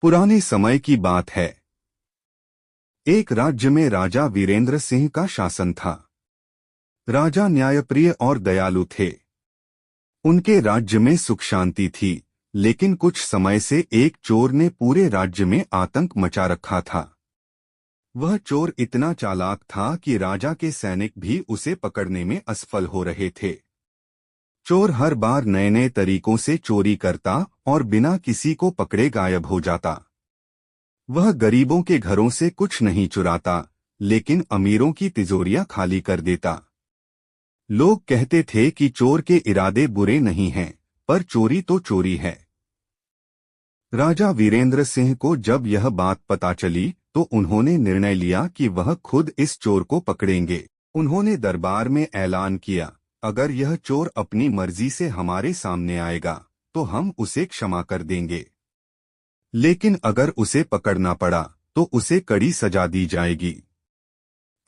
पुराने समय की बात है। एक राज्य में राजा वीरेंद्र सिंह का शासन था। राजा न्यायप्रिय और दयालु थे। उनके राज्य में सुख शांति थी, लेकिन कुछ समय से एक चोर ने पूरे राज्य में आतंक मचा रखा था। वह चोर इतना चालाक था कि राजा के सैनिक भी उसे पकड़ने में असफल हो रहे थे। चोर हर बार नए नए तरीकों से चोरी करता और बिना किसी को पकड़े गायब हो जाता। वह गरीबों के घरों से कुछ नहीं चुराता, लेकिन अमीरों की तिजोरियां खाली कर देता। लोग कहते थे कि चोर के इरादे बुरे नहीं हैं, पर चोरी तो चोरी है। राजा वीरेंद्र सिंह को जब यह बात पता चली तो उन्होंने निर्णय लिया कि वह खुद इस चोर को पकड़ेंगे। उन्होंने दरबार में ऐलान किया, अगर यह चोर अपनी मर्जी से हमारे सामने आएगा तो हम उसे क्षमा कर देंगे, लेकिन अगर उसे पकड़ना पड़ा तो उसे कड़ी सजा दी जाएगी।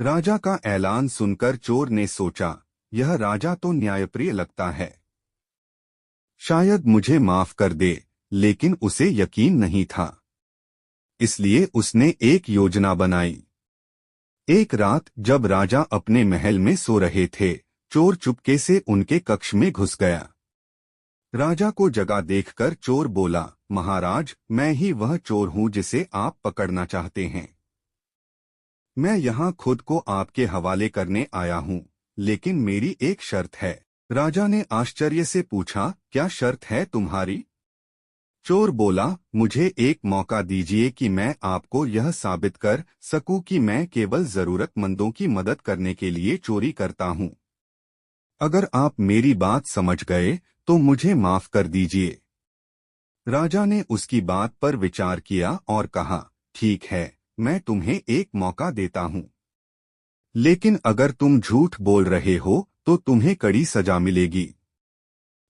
राजा का ऐलान सुनकर चोर ने सोचा, यह राजा तो न्यायप्रिय लगता है, शायद मुझे माफ कर दे, लेकिन उसे यकीन नहीं था। इसलिए उसने एक योजना बनाई। एक रात जब राजा अपने महल में सो रहे थे, चोर चुपके से उनके कक्ष में घुस गया। राजा को जगा देखकर चोर बोला, महाराज, मैं ही वह चोर हूं जिसे आप पकड़ना चाहते हैं। मैं यहाँ खुद को आपके हवाले करने आया हूँ, लेकिन मेरी एक शर्त है। राजा ने आश्चर्य से पूछा, क्या शर्त है तुम्हारी? चोर बोला, मुझे एक मौका दीजिए कि मैं आपको यह साबित कर सकूं कि मैं केवल जरूरतमंदों की मदद करने के लिए चोरी करता हूँ। अगर आप मेरी बात समझ गए तो मुझे माफ कर दीजिए। राजा ने उसकी बात पर विचार किया और कहा, ठीक है, मैं तुम्हें एक मौका देता हूँ, लेकिन अगर तुम झूठ बोल रहे हो तो तुम्हें कड़ी सजा मिलेगी।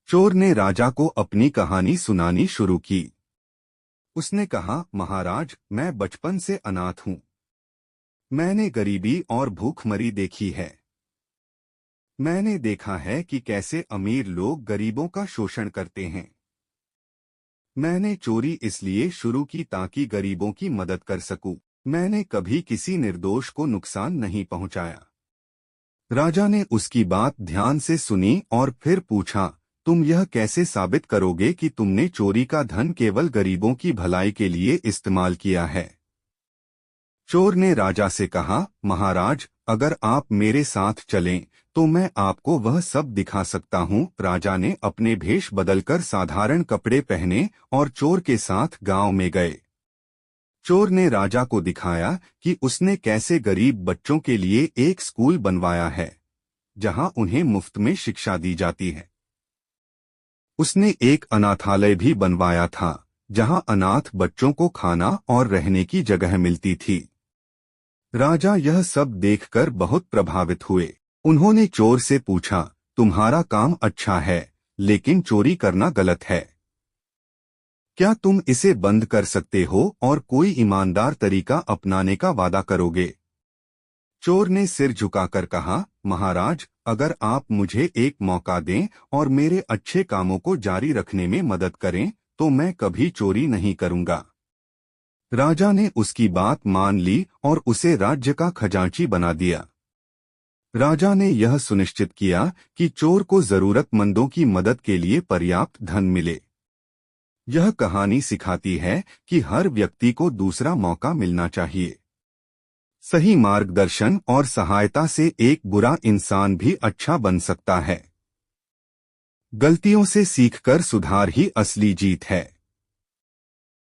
चोर ने राजा को अपनी कहानी सुनानी शुरू की। उसने कहा, महाराज, मैं बचपन से अनाथ हूँ। मैंने गरीबी और भूखमरी देखी है। मैंने देखा है कि कैसे अमीर लोग गरीबों का शोषण करते हैं। मैंने चोरी इसलिए शुरू की ताकि गरीबों की मदद कर सकूं। मैंने कभी किसी निर्दोष को नुकसान नहीं पहुंचाया। राजा ने उसकी बात ध्यान से सुनी और फिर पूछा, तुम यह कैसे साबित करोगे कि तुमने चोरी का धन केवल गरीबों की भलाई के लिए इस्तेमाल किया है? चोर ने राजा से कहा, महाराज, अगर आप मेरे साथ चलें तो मैं आपको वह सब दिखा सकता हूँ। राजा ने अपने भेष बदलकर साधारण कपड़े पहने और चोर के साथ गांव में गए। चोर ने राजा को दिखाया कि उसने कैसे गरीब बच्चों के लिए एक स्कूल बनवाया है, जहां उन्हें मुफ्त में शिक्षा दी जाती है। उसने एक अनाथालय भी बनवाया था, जहां अनाथ बच्चों को खाना और रहने की जगह मिलती थी। राजा यह सब देखकर बहुत प्रभावित हुए। उन्होंने चोर से पूछा, तुम्हारा काम अच्छा है, लेकिन चोरी करना गलत है। क्या तुम इसे बंद कर सकते हो और कोई ईमानदार तरीका अपनाने का वादा करोगे? चोर ने सिर झुकाकर कहा, महाराज, अगर आप मुझे एक मौका दें और मेरे अच्छे कामों को जारी रखने में मदद करें तो मैं कभी चोरी नहीं करूंगा। राजा ने उसकी बात मान ली और उसे राज्य का खजांची बना दिया। राजा ने यह सुनिश्चित किया कि चोर को जरूरतमंदों की मदद के लिए पर्याप्त धन मिले। यह कहानी सिखाती है कि हर व्यक्ति को दूसरा मौका मिलना चाहिए। सही मार्गदर्शन और सहायता से एक बुरा इंसान भी अच्छा बन सकता है। गलतियों से सीखकर सुधार ही असली जीत है।